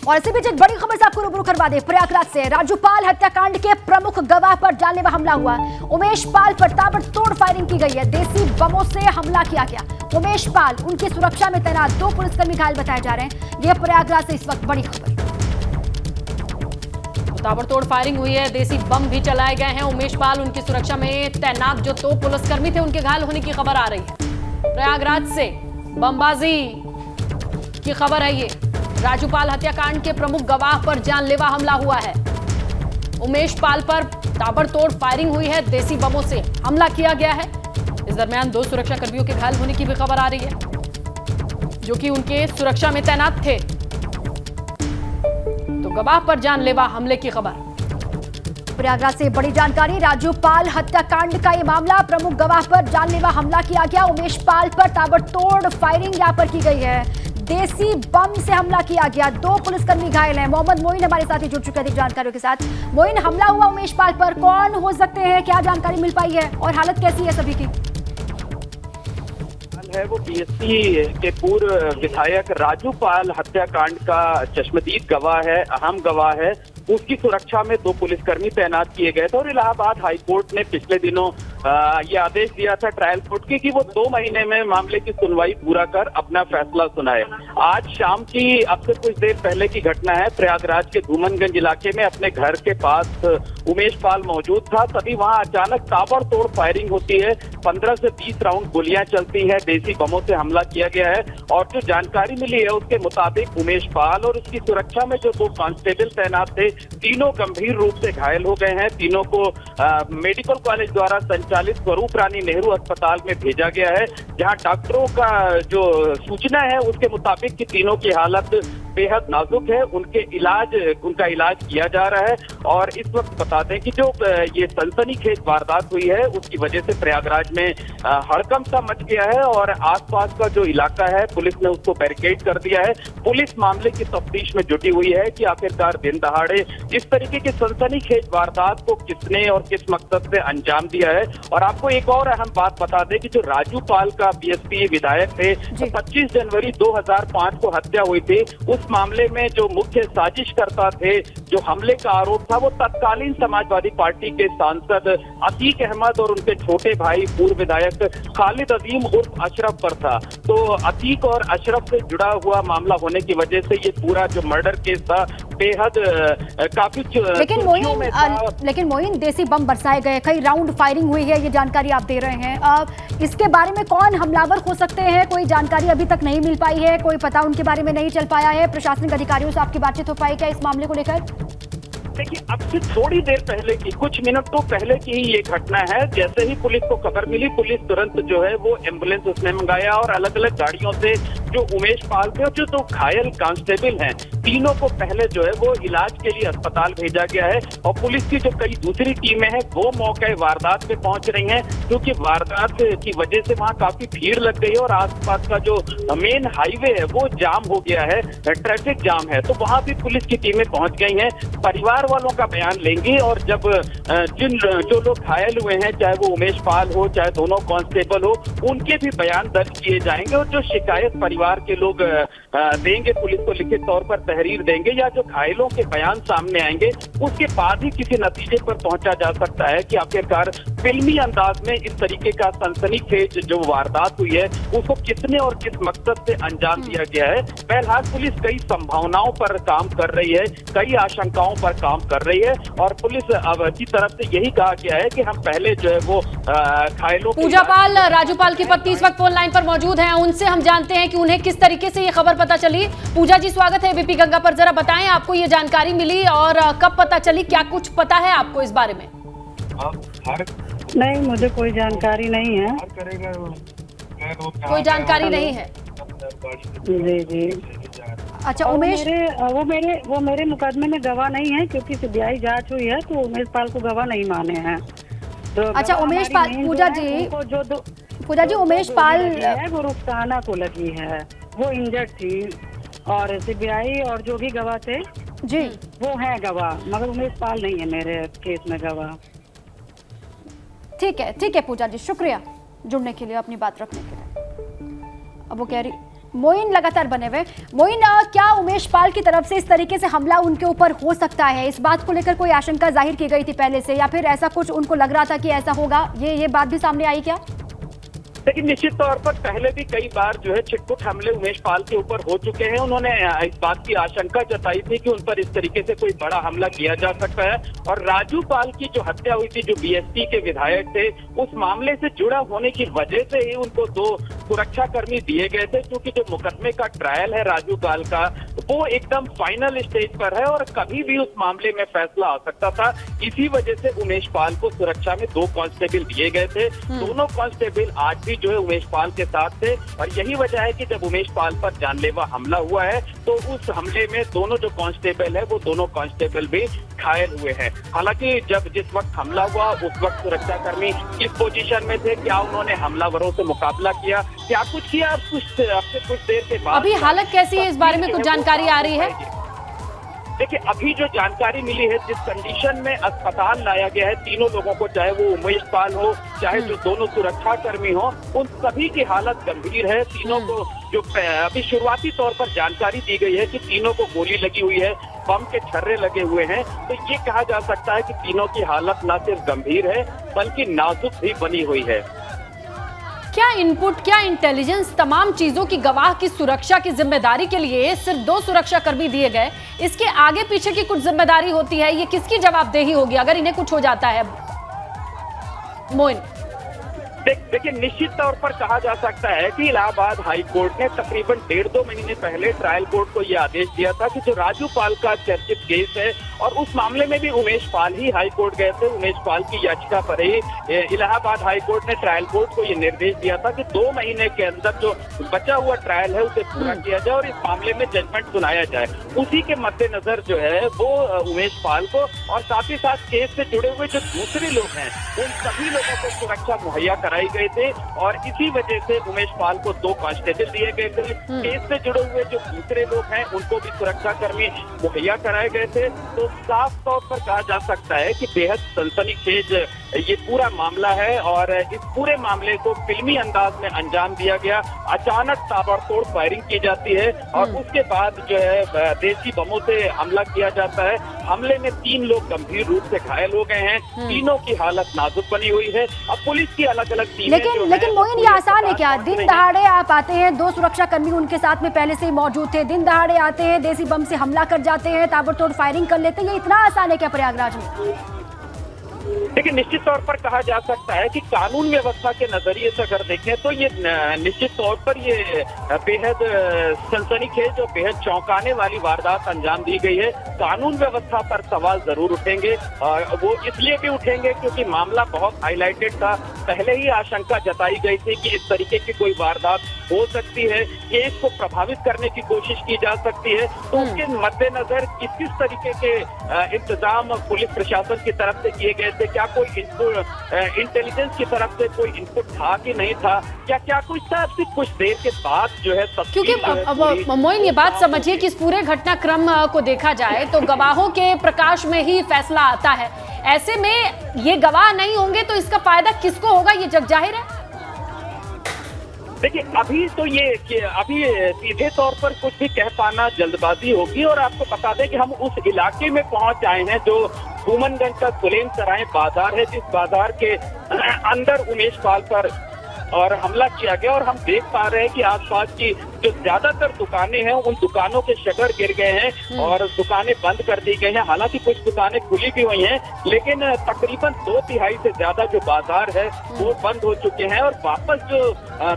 और इसी बीच एक बड़ी खबर से आपको रूबरू करवा दे प्रयागराज से। राजूपाल हत्याकांड के प्रमुख गवाह पर जानलेवा हमला हुआ। उमेश पाल पर ताबड़तोड़ फायरिंग की गई है। देसी बमों से हमला किया गया। उमेश पाल, उनकी सुरक्षा में तैनात 2 पुलिसकर्मी घायल बताए जा रहे हैं। यह प्रयागराज से इस वक्त बड़ी खबर। ताबड़तोड़ फायरिंग हुई है, देसी बम भी चलाए गए हैं। उमेश पाल, उनकी सुरक्षा में तैनात जो 2 पुलिसकर्मी थे, उनके घायल होने की खबर आ रही है। प्रयागराज से बमबाजी की खबर है ये। राजूपाल हत्याकांड के प्रमुख गवाह पर जानलेवा हमला हुआ है। उमेश पाल पर ताबड़तोड़ फायरिंग हुई है, देसी बमों से हमला किया गया है। इस दरमियान 2 सुरक्षा कर्मियों के घायल होने की भी खबर आ रही है, जो कि उनके सुरक्षा में तैनात थे। तो गवाह पर जानलेवा हमले की खबर। प्रयागराज से बड़ी जानकारी। राजूपाल हत्याकांड का ये मामला, प्रमुख गवाह पर जानलेवा हमला किया गया। उमेश पाल पर ताबड़तोड़ फायरिंग यहां पर की गई है। देसी बम से हमला किया गया। 2 पुलिसकर्मी घायल हैं। मोहम्मद मोइन हमारे साथ ही जुड़ चुके हैं अधिक जानकारियों के साथ। मोइन, हमला हुआ उमेश पाल पर, कौन हो सकते हैं, क्या जानकारी मिल पाई है और हालत कैसी है सभी की? है वो बीएसपी के पूर्व विधायक राजूपाल हत्याकांड का चश्मदीद गवाह है, अहम गवाह है। उसकी सुरक्षा में 2 पुलिसकर्मी तैनात किए गए थे और इलाहाबाद हाईकोर्ट ने पिछले दिनों ये आदेश दिया था ट्रायल कोर्ट की कि वो 2 महीने में मामले की सुनवाई पूरा कर अपना फैसला सुनाए। आज शाम की, अब से कुछ देर पहले की घटना है। प्रयागराज के धूमनगंज इलाके में अपने घर के पास उमेश पाल मौजूद था, तभी वहां अचानक ताबड़तोड़ फायरिंग होती है। 15 से 20 राउंड गोलियां चलती है, देसी बमों से हमला किया गया है। और जो जानकारी मिली है उसके मुताबिक उमेश पाल और उसकी सुरक्षा में जो 2 कांस्टेबल तैनात थे, तीनों गंभीर रूप से घायल हो गए हैं। तीनों को मेडिकल कॉलेज द्वारा संचालित स्वरूप रानी नेहरू अस्पताल में भेजा गया है, जहां डॉक्टरों का जो सूचना है उसके मुताबिक कि तीनों की हालत बेहद नाजुक है। उनका इलाज किया जा रहा है। और इस वक्त बता दें कि जो ये सनसनीखेज वारदात हुई है उसकी वजह से प्रयागराज में हड़कंप सा मच गया है और आसपास का जो इलाका है पुलिस ने उसको बैरिकेड कर दिया है। पुलिस मामले की तफ्तीश में जुटी हुई है कि आखिरकार दिन दहाड़े इस तरीके की सनसनीखेज वारदात को किसने और किस मकसद से अंजाम दिया है। और आपको एक और अहम बात बता दें कि जो राजूपाल का बीएसपी विधायक थे, 25 जनवरी 2005 को हत्या हुई थी। उस मामले में जो मुख्य साजिशकर्ता थे, जो हमले का आरोप था, वो तत्कालीन समाजवादी पार्टी के सांसद अतीक अहमद और उनके छोटे भाई पूर्व विधायक खालिद अजीम उर्फ अशरफ पर था। तो अतीक और अशरफ से जुड़ा हुआ मामला होने की वजह से ये पूरा जो मर्डर केस था बेहद काफी लेकिन मोइन, देसी बम बरसाए गए, कई राउंड फायरिंग हुई है, ये जानकारी आप दे रहे हैं। इसके बारे में कौन हमलावर हो सकते हैं, कोई जानकारी अभी तक नहीं मिल पाई है, कोई पता उनके बारे में नहीं चल पाया है। प्रशासनिक अधिकारियों से आपकी बातचीत हो पाई क्या इस मामले को लेकर? देखिए, अब से थोड़ी देर पहले की, कुछ मिनट तो पहले की ही ये घटना है। जैसे ही पुलिस को खबर मिली, पुलिस तुरंत जो है वो एम्बुलेंस उसने मंगाया और अलग अलग गाड़ियों से जो उमेश पाल थे और जो 2 घायल कांस्टेबल हैं, तीनों को पहले जो है वो इलाज के लिए अस्पताल भेजा गया है। और पुलिस की जो कई दूसरी टीमें हैं वो मौके वारदात पे पहुंच रही हैं, क्योंकि वारदात की वजह से वहां काफी भीड़ लग गई है और आसपास का जो मेन हाईवे है वो जाम हो गया है, ट्रैफिक जाम है। तो वहां भी पुलिस की टीमें पहुंच गई हैं। परिवार वालों का बयान लेंगे और जब जो लोग घायल हुए हैं, चाहे वो उमेश पाल हो चाहे दोनों कांस्टेबल हो, उनके भी बयान दर्ज किए जाएंगे। और जो शिकायत परिवार के लोग देंगे, पुलिस को लिखित तौर पर तहरीर देंगे, या जो घायलों के बयान सामने आएंगे, उसके बाद ही किसी नतीजे पर पहुंचा जा सकता है कि आखिरकार फिल्मी अंदाज में इस तरीके का सनसनीखेज जो वारदात हुई है उसको किसने और किस मकसद से अंजाम दिया गया है। बहरहाल पुलिस कई संभावनाओं पर काम कर रही है, कई आशंकाओं पर काम कर रही है और पुलिस की तरफ से यही कहा गया है कि हम पहले जो है वो घायलों। पूजा पाल, राजूपाल की पत्नी इस वक्त फोन लाइन पर मौजूद हैं, उनसे हम जानते हैं कि उन्हें किस तरीके से ये खबर पता चली। पूजा जी, स्वागत है एबीपी गंगा पर। जरा बताएं, आपको ये जानकारी मिली और कब पता चली, क्या कुछ पता है आपको इस बारे में? नहीं, मुझे कोई जानकारी नहीं है। कोई जानकारी नहीं है? जी जी। अच्छा, उमेश, वो मेरे मुकदमे में गवाह नहीं है, क्योंकि सीबीआई जांच हुई है तो उमेश पाल को गवाह नहीं माने हैं। तो अच्छा, उमेश पाल, पूजा जी, उमेश पाल वो रुखसाना को लगी है, वो इंजर्ड थी और सीबीआई और जो भी गवाह थे जी वो है गवाह, मगर उमेश पाल नहीं है मेरे केस में गवाह। ठीक है पूजा जी, शुक्रिया जुड़ने के लिए, अपनी बात रखने के लिए। अब वो कह रही मोइन लगातार बने हुए। मोइन, क्या उमेश पाल की तरफ से इस तरीके से हमला उनके ऊपर हो सकता है? इस बात को लेकर कोई आशंका जाहिर की गई थी पहले से, या फिर ऐसा कुछ उनको लग रहा था कि ऐसा होगा? ये बात भी सामने आई क्या? लेकिन निश्चित तौर पर पहले भी कई बार जो है छिटपुट हमले उमेश पाल के ऊपर हो चुके हैं। उन्होंने इस बात की आशंका जताई थी कि उन पर इस तरीके से कोई बड़ा हमला किया जा सकता है। और राजू पाल की जो हत्या हुई थी, जो बीएसपी के विधायक थे, उस मामले से जुड़ा होने की वजह से ही उनको 2 सुरक्षा कर्मी दिए गए थे, क्योंकि जो मुकदमे का ट्रायल है राजू पाल का, वो एकदम फाइनल स्टेज पर है और कभी भी उस मामले में फैसला आ सकता था। इसी वजह से उमेश पाल को सुरक्षा में 2 कांस्टेबल दिए गए थे। दोनों कांस्टेबल आज भी जो है उमेश पाल के साथ थे, और यही वजह है कि जब उमेश पाल पर जानलेवा हमला हुआ है तो उस हमले में दोनों जो कांस्टेबल है, वो दोनों कांस्टेबल भी घायल हुए हैं। हालांकि जिस वक्त हमला हुआ उस वक्त सुरक्षाकर्मी किस पोजीशन में थे, क्या उन्होंने हमलावरों से मुकाबला किया, क्या कुछ किया, अब कुछ देर के बाद अभी हालत कैसी है, इस बारे में कुछ जानकारी आ रही है? देखिए, अभी जो जानकारी मिली है, जिस कंडीशन में अस्पताल लाया गया है तीनों लोगों को, चाहे वो उमेश पाल हो, चाहे जो दोनों सुरक्षा कर्मी हो, उन सभी की हालत गंभीर है। तीनों को जो अभी शुरुआती तौर पर जानकारी दी गई है कि तीनों को गोली लगी हुई है, बम के छर्रे लगे हुए हैं, तो ये कहा जा सकता है कि तीनों की हालत न सिर्फ गंभीर है बल्कि नाजुक भी बनी हुई है। क्या इनपुट, क्या इंटेलिजेंस, तमाम चीजों की गवाह की सुरक्षा की जिम्मेदारी के लिए सिर्फ 2 सुरक्षा कर्मी दिए गए? इसके आगे पीछे की कुछ जिम्मेदारी होती है, ये किसकी जवाबदेही होगी अगर इन्हें कुछ हो जाता है? मोइन, देखिए, निश्चित तौर पर कहा जा सकता है कि इलाहाबाद हाई कोर्ट ने तकरीबन 1.5-2 महीने पहले ट्रायल कोर्ट को यह आदेश दिया था कि जो राजू पाल का चर्चित केस है, और उस मामले में भी उमेश पाल ही हाई कोर्ट गए थे, उमेश पाल की याचिका पर ही इलाहाबाद हाई कोर्ट ने ट्रायल कोर्ट को यह निर्देश दिया था कि 2 महीने के अंदर जो बचा हुआ ट्रायल है उसे पूरा किया जाए और इस मामले में जजमेंट सुनाया जाए। उसी के मद्देनजर जो है वो उमेश पाल को और साथ ही साथ केस से जुड़े हुए जो दूसरे लोग हैं उन सभी लोगों को सुरक्षा मुहैया कराई गए थे, और इसी वजह से उमेश पाल को 2 कांस्टेबल दिए गए थे। केस से जुड़े हुए जो दूसरे लोग हैं उनको भी सुरक्षा कर्मी मुहैया कराए गए थे। तो साफ तौर पर कहा जा सकता है कि बेहद सनसनीखेज ये पूरा मामला है, और इस पूरे मामले को फिल्मी अंदाज में अंजाम दिया गया। अचानक ताबड़तोड़ फायरिंग की जाती है और उसके बाद जो है देसी बमों से हमला किया जाता है। हमले में 3 लोग गंभीर रूप से घायल हो गए हैं, तीनों की हालत नाजुक बनी हुई है। अब पुलिस की अलग-अलग टीमें लेकिन मोइन, ये आसान है क्या? दिन दहाड़े आप आते हैं, 2 सुरक्षा कर्मी उनके साथ में पहले से ही मौजूद थे, दिन दहाड़े आते हैं, देसी बम से हमला कर जाते हैं, ताबड़तोड़ फायरिंग कर लेते हैं, ये इतना आसान है क्या प्रयागराज में? देखिए, निश्चित तौर पर कहा जा सकता है कि कानून व्यवस्था के नजरिए से अगर देखें तो ये निश्चित तौर पर ये बेहद सनसनीखेज और बेहद चौंकाने वाली वारदात अंजाम दी गई है। कानून व्यवस्था पर सवाल जरूर उठेंगे, वो इसलिए भी उठेंगे क्योंकि मामला बहुत हाईलाइटेड था। पहले ही आशंका जताई गई थी कि इस तरीके की कोई वारदात हो सकती है, केस को प्रभावित करने की कोशिश की जा सकती है। तो उसके मद्देनजर किस तरीके के इंतजाम पुलिस प्रशासन की तरफ से किए गए थे, क्या कोई इंटेलिजेंस की तरफ से कोई इनपुट था कि नहीं था, क्या कुछ था, सिर्फ कुछ देर के बाद जो है क्योंकि मोइन, ये बात समझिए कि इस पूरे घटनाक्रम को देखा जाए तो गवाहों के प्रकाश में ही फैसला आता है। ऐसे में ये गवाह नहीं होंगे तो इसका फायदा किसको होगा, ये जग जाहिर है। देखिए, अभी तो अभी सीधे तौर पर कुछ भी कह पाना जल्दबाजी होगी, और आपको बता दें कि हम उस इलाके में पहुंच आए हैं जो घूमनगंज का सुलेम सराय बाजार है, जिस बाजार के अंदर उमेश पाल पर और हमला किया गया। और हम देख पा रहे हैं कि आसपास की जो ज्यादातर दुकानें हैं उन दुकानों के शटर गिर गए हैं और दुकानें बंद कर दी गई हैं। हालांकि कुछ दुकानें खुली भी हुई हैं, लेकिन तकरीबन 2/3 से ज्यादा जो बाजार है वो बंद हो चुके हैं। और वापस जो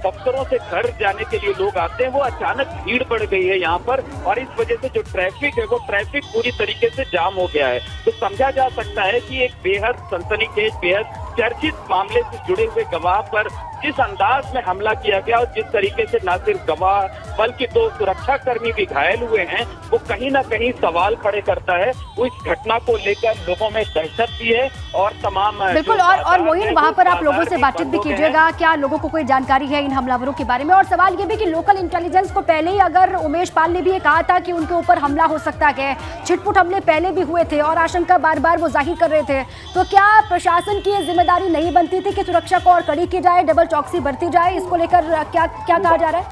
दफ्तरों से घर जाने के लिए लोग आते हैं, वो अचानक भीड़ बढ़ गई है यहाँ पर, और इस वजह से जो ट्रैफिक है वो ट्रैफिक पूरी तरीके से जाम हो गया है। तो समझा जा सकता है कि एक बेहद सनसनीखेज, बेहद चर्चित मामले से जुड़े हुए गवाह पर जिस अंदाज में हमला किया गया और जिस तरीके से न सिर्फ गवाह बल्कि 2 सुरक्षा कर्मी भी घायल हुए हैं, वो कहीं ना कहीं सवाल खड़े करता है। वो इस घटना को लेकर लोगों में दहशत भी है और तमाम बिल्कुल। और मोइन, वहां पर आप लोगों से बातचीत भी कीजिएगा, क्या लोगों को कोई जानकारी है इन हमलावरों के बारे में? और सवाल ये भी कि लोकल इंटेलिजेंस को पहले ही अगर उमेश पाल ने भी ये कहा था कि उनके ऊपर हमला हो सकता है, छिटपुट हमले पहले भी हुए थे और आशंका बार बार वो जाहिर कर रहे थे, तो क्या प्रशासन की जिम्मेदारी नहीं बनती थी कि सुरक्षा को और कड़ी की जाए, डबल चौकसी बरती जाए? इसको लेकर क्या कहा जा रहा है?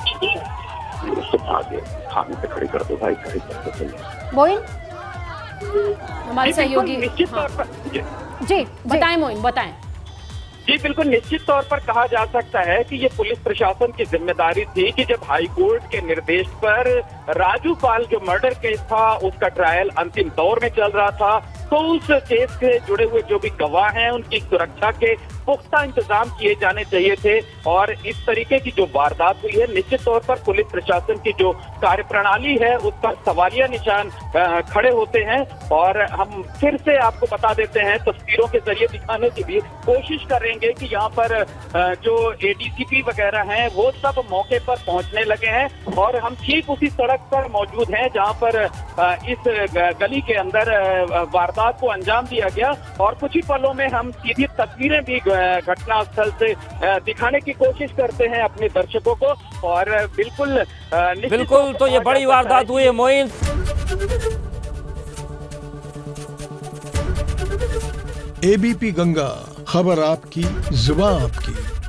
आगे थाने पे खड़े कर दो भाई, खड़े कर दो चलिए। मोइन हमारे जी, बिल्कुल सहयोगी निश्चित हाँ, तौर पर जी बताएं मोइन बताएं। जी बिल्कुल निश्चित तौर पर कहा जा सकता है कि ये पुलिस प्रशासन की जिम्मेदारी थी कि जब हाई कोर्ट के निर्देश पर राजू पाल जो मर्डर केस था उसका ट्रायल अंतिम दौर में चल रहा था, तो उस केस से जुड़े हुए जो भी गवाह हैं उनकी सुरक्षा के पुख्ता इंतजाम किए जाने चाहिए थे। और इस तरीके की जो वारदात हुई है, निश्चित तौर पर पुलिस प्रशासन की जो कार्यप्रणाली है उस पर सवालिया निशान खड़े होते हैं। और हम फिर से आपको बता देते हैं, तस्वीरों के जरिए दिखाने की भी कोशिश करेंगे कि यहाँ पर जो एडीसीपी वगैरह हैं वो सब मौके पर पहुंचने लगे हैं और हम ठीक उसी सड़क पर मौजूद हैं जहाँ पर इस गली के अंदर वारदात को अंजाम दिया गया। और कुछ ही पलों में हम सीधी तस्वीरें भी घटनास्थल से दिखाने की कोशिश करते हैं अपने दर्शकों को। और बिल्कुल तो ये बड़ी वारदात हुई है मोइन। एबीपी गंगा, खबर आपकी, जुबान आपकी।